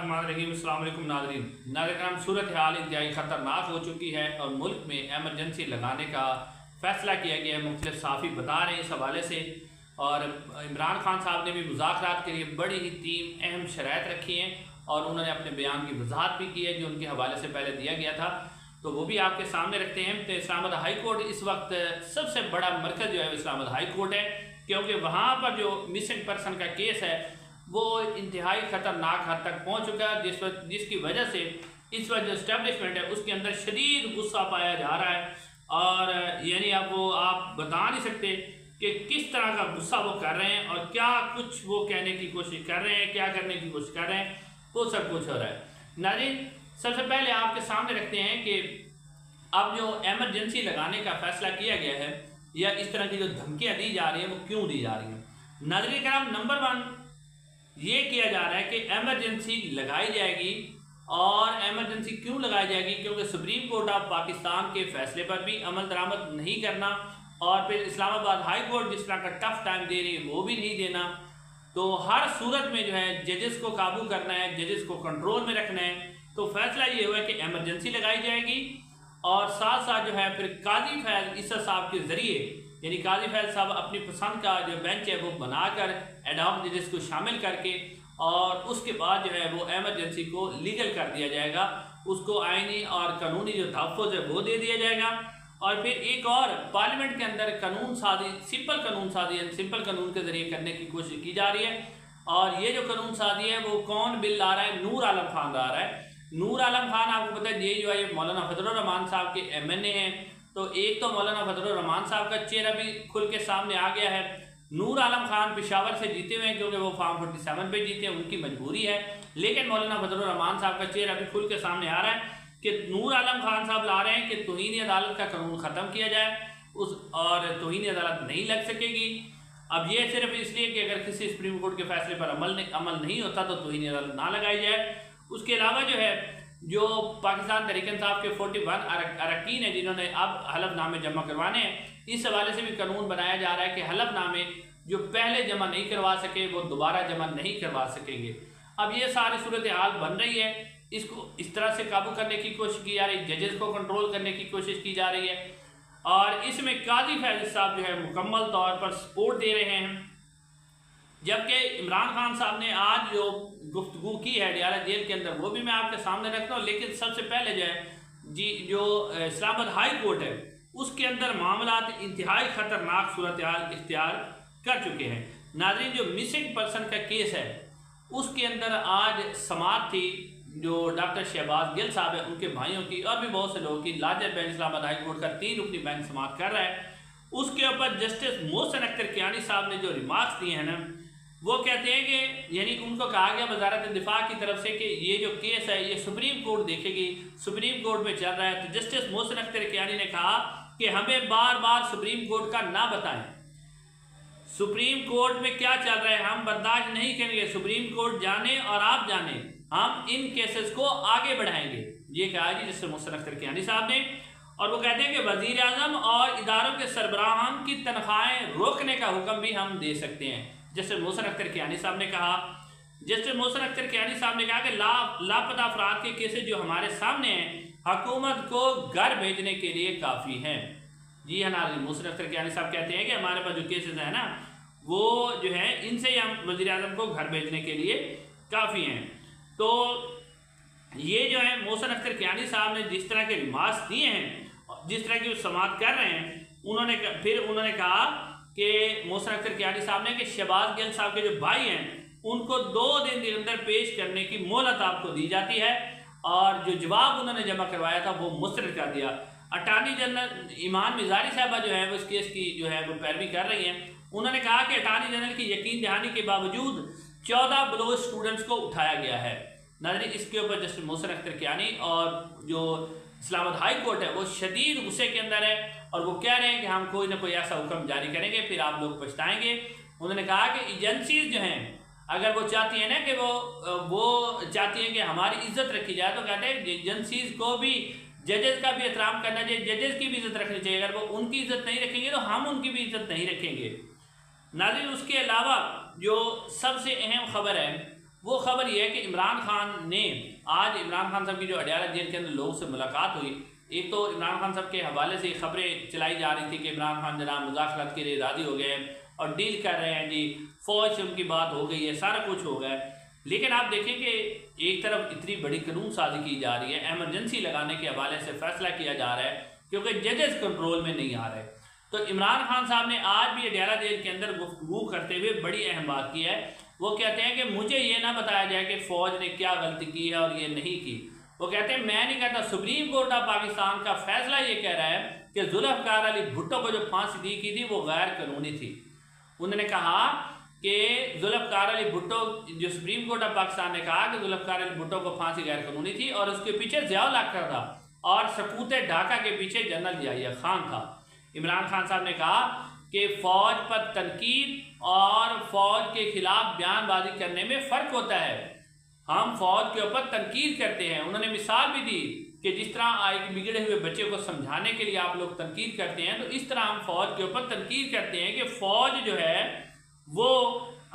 अस्सलाम वालेकुम नाज़रीन, सूरत हाल इंतहाई ख़तरनाक हो चुकी है और मुल्क में एमरजेंसी लगाने का फ़ैसला किया गया है। मुख्तलिफ साफ़ी बता रहे हैं इस हवाले से, और इमरान खान साहब ने भी मुज़ाकरात के लिए बड़ी ही 3 अहम शराइत रखी हैं और उन्होंने अपने बयान की वजाहत भी की है जो उनके हवाले से पहले दिया गया था, तो वो भी आपके सामने रखते हैं। तो इस्लामाबाद हाई कोर्ट इस वक्त सबसे बड़ा मरकज़ जो है इस्लामाबाद हाई कोर्ट है, क्योंकि वहाँ पर जो मिसिंग पर्सन का केस है वो इंतहाई ख़तरनाक हद तक पहुँच चुका है, जिसकी वजह से इस वक्त जो इस्टेब्लिशमेंट है उसके अंदर शदीद गुस्सा पाया जा रहा है। और यानी अब वो आप बता नहीं सकते कि किस तरह का गुस्सा वो कर रहे हैं और क्या कुछ वो कहने की कोशिश कर रहे हैं, क्या करने की कोशिश कर रहे हैं, वो सब कुछ हो रहा है। नाज़रीन, सबसे पहले आपके सामने रखते हैं कि अब जो एमरजेंसी लगाने का फैसला किया गया है या इस तरह की जो धमकियाँ दी जा रही हैं वो क्यों दी जा रही हैं। नाज़रीन कराम, नंबर 1 ये किया जा रहा है कि एमरजेंसी लगाई जाएगी, और एमरजेंसी क्यों लगाई जाएगी, क्योंकि सुप्रीम कोर्ट ऑफ पाकिस्तान के फैसले पर भी अमल दरामद नहीं करना और फिर इस्लामाबाद हाई कोर्ट जिस तरह का टफ टाइम दे रही है वो भी नहीं देना। तो हर सूरत में जो है जजेस को काबू करना है, जजेस को कंट्रोल में रखना है। तो फैसला ये हुआ कि एमरजेंसी लगाई जाएगी और साथ साथ जो है फिर काजी फैज ईसा साहब के ज़रिए, यानी काजी फैज साहब अपनी पसंद का जो बेंच है वो बनाकर एडॉक जजेस को शामिल करके और उसके बाद जो है वो एमरजेंसी को लीगल कर दिया जाएगा, उसको आईनी और कानूनी जो तहफ़्फ़ुज़ है वो दे दिया जाएगा। और फिर एक और पार्लियामेंट के अंदर कानून साजी, सिंपल कानून साजी यानी सिंपल कानून के ज़रिए करने की कोशिश की जा रही है। और ये जो कानून साजी है वो कौन बिल ला रहा है? नूर आलम खान ला रहा है। नूर आलम खान आपको पता है ये जो है मौलाना फजलुर रहमान साहब के MNA हैं। तो एक तो मौलाना फजलुर रहमान साहब का चेहरा भी खुल के सामने आ गया है। नूर आलम खान पेशावर से जीते हुए हैं क्योंकि वो फॉर्म 47 पे जीते हैं, उनकी मजबूरी है, लेकिन मौलाना फजलुर रहमान साहब का चेहरा भी खुल के सामने आ रहा है कि नूर आलम खान साहब ला रहे हैं कि तौहीन अदालत का कानून ख़त्म किया जाए और तौहीन अदालत नहीं लग सकेगी। अब ये सिर्फ इसलिए कि अगर किसी सुप्रीम कोर्ट के फैसले पर अमल नहीं होता तो तौहीन अदालत ना लगाई जाए। उसके अलावा जो है जो पाकिस्तान तहरीक इंसाफ के 41 अरकान हैं जिन्होंने अब हलफनामे जमा करवाने हैं, इस हवाले से भी कानून बनाया जा रहा है कि हलफनामे जो पहले जमा नहीं करवा सके वो दोबारा जमा नहीं करवा सकेंगे। अब ये सारी सूरत हाल बन रही है, इसको इस तरह से काबू करने की कोशिश की जा रही है, जजेस को कंट्रोल करने की कोशिश की जा रही है और इसमें काजी फैज साहब जो है मुकम्मल तौर पर सपोर्ट दे रहे हैं। जबकि इमरान खान साहब ने आज जो गुफ्तगू की है डयारा जेल के अंदर वो भी मैं आपके सामने रखता हूँ, लेकिन सबसे पहले जो है जो इस्लामाबाद हाई कोर्ट है उसके अंदर मामला इंतहाई ख़तरनाक सूरत हाल इख्तियार कर चुके हैं। नाज़रीन, जो मिसिंग पर्सन का केस है उसके अंदर आज समाअत थी, जो डॉक्टर शहबाज गिल साहब है उनके भाइयों की और भी बहुत से लोगों की larger bench Islamabad high court का 3 रुकनी बेंच समाअत कर रहा है। उसके ऊपर जस्टिस मोहसिन अख्तर कियानी साहब ने जो रिमार्क्स दिए हैं ना, वो कहते हैं कि यानी उनको कहा गया वजारत दिफा की तरफ से कि ये जो केस है ये सुप्रीम कोर्ट देखेगी, सुप्रीम कोर्ट में चल रहा है। तो जस्टिस मोहसिन अख्तर कियानी ने कहा कि हमें बार बार सुप्रीम कोर्ट का ना बताएं, सुप्रीम कोर्ट में क्या चल रहा है हम बर्दाश्त नहीं करेंगे, सुप्रीम कोर्ट जाने और आप जाने, हम इन केसेस को आगे बढ़ाएंगे। ये कहा जी जस्टिस मोहसिन अख्तर कियानी साहब ने। और वो कहते हैं कि वज़ीर आज़म और इदारों के सरबराहान की तनख्वाहें रोकने का हुक्म भी हम दे सकते हैं। जस्टिस मोहसिन अख्तर कियानी साहब ने कहा। जस्टिस मोहसिन अख्तर कियानी साहब ने कहा कि लापता अफराद के केसेस जो हमारे सामने हैं हुकूमत को घर भेजने के लिए काफ़ी हैं। जी हाँ नाज़रीन, मोहसिन अख्तर कियानी साहब कहते हैं कि हमारे पास जो केसेस हैं ना वो जो है इनसे ही हम वज़ीर आज़म को घर भेजने के लिए काफ़ी हैं। तो ये जो है मोहसिन अख्तर कियानी साहब ने जिस तरह के रिमार्क्स दिए हैं, जिस तरह की समाअत कर रहे हैं, उन्होंने कहा कि मोहसिन अख्तर कियानी साहब ने कि शहबाज गिल साहब के जो भाई हैं उनको 2 दिन के अंदर पेश करने की मोहलत आपको दी जाती है और जो जवाब उन्होंने जमा करवाया था वो मुस्तरद कर दिया। अटार्नी जनरल ईमान मिजारी साहबा जो है वो इस केस की जो है वो पैरवी कर रही हैं। उन्होंने कहा कि अटार्नी जनरल की यकीन दहानी के बावजूद 14 बलोच स्टूडेंट्स को उठाया गया है। नाज़रीन, इसके ऊपर जस्टिस मोहसिन अख्तर कियानी और जो इस्लामाबाद हाई कोर्ट है वो शदीद गुस्से के अंदर है और वो कह रहे हैं कि हम कोई ना कोई ऐसा हुक्म जारी करेंगे फिर आप लोग पछताएंगे। उन्होंने कहा कि एजेंसीज जो हैं अगर वो चाहती हैं ना कि वो चाहती हैं कि हमारी इज्जत रखी जाए, तो कहते हैं एजेंसीज को भी जजेस का भी एहतराम करना चाहिए, जजेस की भी इज्जत रखनी चाहिए। अगर वो उनकी इज्जत नहीं रखेंगे तो हम उनकी भी इज्जत नहीं रखेंगे। नाज़रीन, उसके अलावा जो सबसे अहम खबर है वो खबर ये है कि इमरान खान ने आज इमरान खान साहब की जो अडयाला जेल के अंदर लोगों से मुलाकात हुई। एक तो इमरान खान साहब के हवाले से खबरें चलाई जा रही थी कि इमरान खान जनाब मुज़ाकरात के लिए राज़ी हो गए हैं और डील कर रहे हैं जी, फ़ौज से उनकी बात हो गई है, सारा कुछ हो गया है। लेकिन आप देखें कि एक तरफ इतनी बड़ी कानून साजी की जा रही है, एमरजेंसी लगाने के हवाले से फैसला किया जा रहा है क्योंकि जजेस कंट्रोल में नहीं आ रहे। तो इमरान खान साहब ने आज भी अडयाला जेल के अंदर गुफ्तगू करते हुए बड़ी अहम बात की है। वो कहते हैं कि मुझे ये ना बताया जाए कि फ़ौज ने क्या गलती की है और ये नहीं की। वो कहते हैं मैं नहीं कहता, सुप्रीम कोर्ट ऑफ पाकिस्तान का फैसला ये कह रहा है कि जुल्फ़िकार अली भुट्टो को जो फांसी दी की थी वो गैर कानूनी थी। उन्होंने कहा कि जुल्फ़िकार अली भुट्टो, जो सुप्रीम कोर्ट ऑफ पाकिस्तान ने कहा कि जुल्फ़िकार अली भुट्टो को फांसी गैर कानूनी थी और उसके पीछे ज़ियाउल हक था और सकूत ढाका के पीछे जनरल ज़िया खान था। इमरान खान साहब ने कहा कि फ़ौज पर तनकीद और फ़ौज के खिलाफ बयानबाजी करने में फ़र्क होता है। हम फ़ौज के ऊपर तनकीद करते हैं। उन्होंने मिसाल भी दी कि जिस तरह एक बिगड़े हुए बच्चे को समझाने के लिए आप लोग तनकीद करते हैं, तो इस तरह हम फ़ौज के ऊपर तनकीद करते हैं कि फ़ौज जो है वो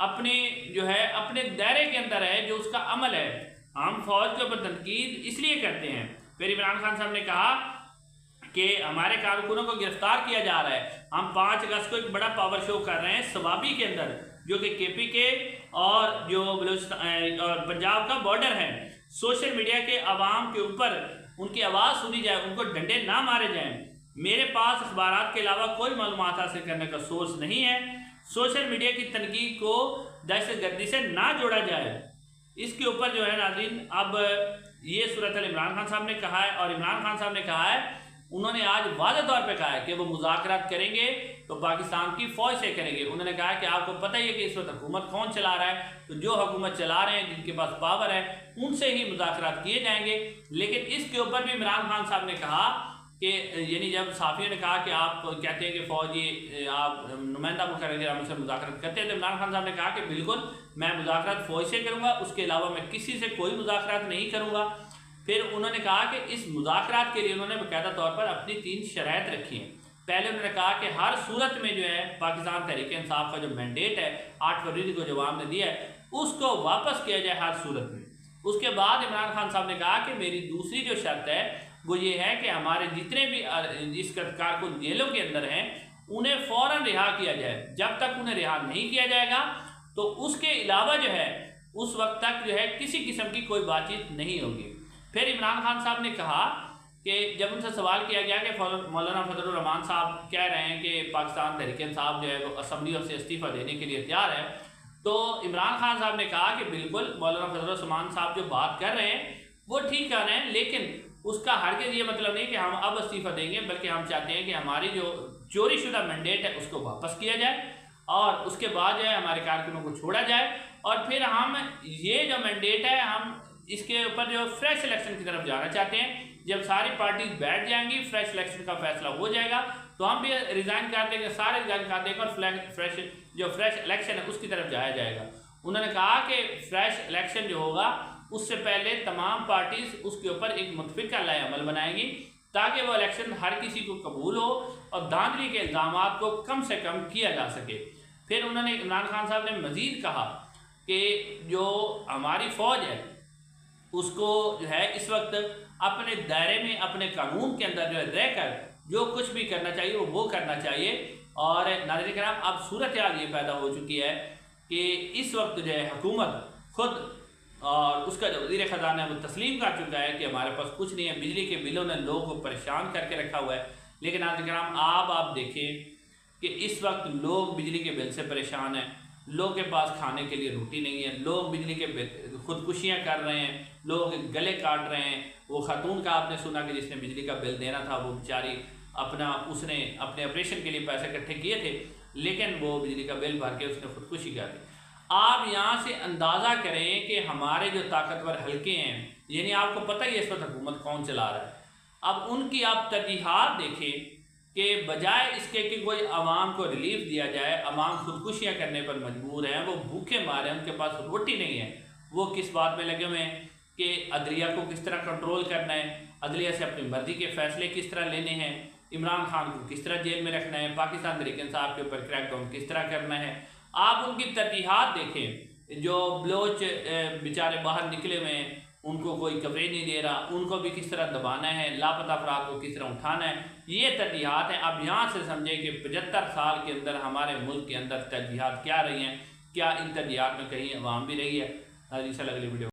अपने दायरे के अंदर है, जो उसका अमल है। हम फ़ौज के ऊपर तनकीद इसलिए करते हैं। फिर इमरान खान साहब ने कहा कि हमारे कारकुनों को गिरफ्तार किया जा रहा है। हम 5 अगस्त को एक बड़ा पावर शो कर रहे हैं सवाबी के अंदर, जो कि KPK और जो और पंजाब का बॉर्डर है। सोशल मीडिया के अवाम के ऊपर उनकी आवाज़ सुनी जाए, उनको डंडे ना मारे जाएं। मेरे पास अखबारात के अलावा कोई मालूमात हासिल करने का सोर्स नहीं है। सोशल मीडिया की तनकीद को दहशतगर्दी से ना जोड़ा जाए। इसके ऊपर जो है नाज़रीन, अब ये सूरत इमरान खान साहब ने कहा है और इमरान खान साहब ने कहा है, उन्होंने आज वाज़ेह तौर पे कहा है कि वो मुज़ाकरात करेंगे तो पाकिस्तान की फ़ौज से करेंगे। उन्होंने कहा कि आपको पता ही है कि इस वक्त हुकूमत कौन चला रहा है, तो जो हुकूमत चला रहे हैं, जिनके पास पावर है, उनसे ही मुज़ाकरात किए जाएंगे। लेकिन इसके ऊपर भी इमरान खान साहब ने कहा कि यानी जब साफ़ियों ने कहा कि आप कहते हैं कि फ़ौजी आप नुमाइंदा मुकर्रर हम उससे मुज़ाकरात करते हैं, तो इमरान खान साहब ने कहा कि बिल्कुल मैं मुज़ाकरात फ़ौज से करूँगा, उसके अलावा मैं किसी से कोई मुज़ाकरात नहीं करूँगा। फिर उन्होंने कहा कि इस मुज़ाकरात के लिए उन्होंने बाकायदा तौर पर अपनी 3 शराइत रखी हैं। पहले उन्होंने कहा कि हर सूरत में जो है पाकिस्तान तहरीक इंसाफ का जो मैंडेट है 8 फरवरी को जो अवाम ने दिया है, उसको वापस किया जाए हर सूरत में। उसके बाद इमरान खान साहब ने कहा कि मेरी दूसरी जो शर्त है वो ये है कि हमारे जितने भी इस कारकुन जेलों के अंदर हैं उन्हें फ़ौरन रिहा किया जाए। जब तक उन्हें रिहा नहीं किया जाएगा तो उसके अलावा जो है उस वक्त तक जो है किसी किस्म की कोई बातचीत नहीं होगी। फिर इमरान खान साहब ने कहा कि जब उनसे सवाल किया गया कि मौलाना फजलुर रहमान साहब कह रहे हैं कि पाकिस्तान तहरीक इंसाफ जो है वो असम्बली से इस्तीफ़ा देने के लिए तैयार है, तो इमरान खान साहब ने कहा कि बिल्कुल मौलाना फजलुर रहमान साहब जो बात कर रहे हैं वो ठीक कर रहे हैं, लेकिन उसका हरगिज़ ये मतलब नहीं कि हम अब इस्तीफ़ा देंगे, बल्कि हम चाहते हैं कि हमारी जो चोरी शुदा मैंडेट है उसको वापस किया जाए और उसके बाद जो है हमारे कारकुनों को छोड़ा जाए और फिर हम ये जो मैंडेट है हम इसके ऊपर जो फ्रेश इलेक्शन की तरफ जाना चाहते हैं। जब सारी पार्टीज बैठ जाएंगी, फ्रेश इलेक्शन का फैसला हो जाएगा, तो हम भी रिज़ाइन कर देंगे, सारे रिज़ाइन कर देंगे और फ्रेश इलेक्शन है उसकी तरफ जाया जाएगा। उन्होंने कहा कि फ्रेश इलेक्शन जो होगा उससे पहले तमाम पार्टीज उसके ऊपर एक मुतफ़िक़ा लाए अमल बनाएंगी ताकि वो इलेक्शन हर किसी को कबूल हो और धांधली के इल्ज़ामात को कम से कम किया जा सके। फिर उन्होंने इमरान खान साहब ने मज़ीद कहा कि जो हमारी फ़ौज है उसको जो है इस वक्त अपने दायरे में अपने कानून के अंदर जो है रहकर जो कुछ भी करना चाहिए वो करना चाहिए। और नाज़रीन किराम, अब सूरत हाल ये पैदा हो चुकी है कि इस वक्त जो है हुकूमत खुद और उसका जो वज़ीर ख़ज़ाना है वो तस्लीम कर चुका है कि हमारे पास कुछ नहीं है, बिजली के बिलों ने लोगों को परेशान करके रखा हुआ है। लेकिन नाज़रीन किराम, आप देखें कि इस वक्त लोग बिजली के बिल से परेशान हैं, लोगों के पास खाने के लिए रोटी नहीं है, लोग बिजली के खुदकुशियाँ कर रहे हैं, लोग गले काट रहे हैं। वो खातून का आपने सुना कि जिसने बिजली का बिल देना था वो बेचारी उसने अपने ऑपरेशन के लिए पैसे इकट्ठे किए थे, लेकिन वो बिजली का बिल भर के उसने खुदकुशी कर दी। आप यहाँ से अंदाज़ा करें कि हमारे जो ताकतवर हल्के हैं, यानी आपको पता ही है इस वक्त हुकूमत कौन चला रहा है, अब उनकी आप तरजीहात देखें कि बजाय इसके कि कोई आवाम को रिलीफ दिया जाए, आवाम खुदकुशियाँ करने पर मजबूर हैं, वो भूखे मारे हैं, उनके पास रोटी नहीं है, वो किस बात में लगे हुए हैं कि अदलिया को किस तरह कंट्रोल करना है, अदलिया से अपनी मर्जी के फैसले किस तरह लेने हैं, इमरान खान को किस तरह जेल में रखना है, पाकिस्तान तहरीक इंसाफ के ऊपर क्रैकडाउन किस तरह करना है। आप उनकी तरजीहात देखें। जो बलोच बेचारे बाहर निकले हुए हैं उनको कोई कवरेज नहीं दे रहा, उनको भी किस तरह दबाना है, लापता अफराद को किस तरह उठाना है, ये तरजीहात हैं। अब यहाँ से समझे कि 75 साल के अंदर हमारे मुल्क के अंदर तरजीहात क्या रही हैं, क्या इन तरजीहात में कहीं अवाम भी रही है। अगली वीडियो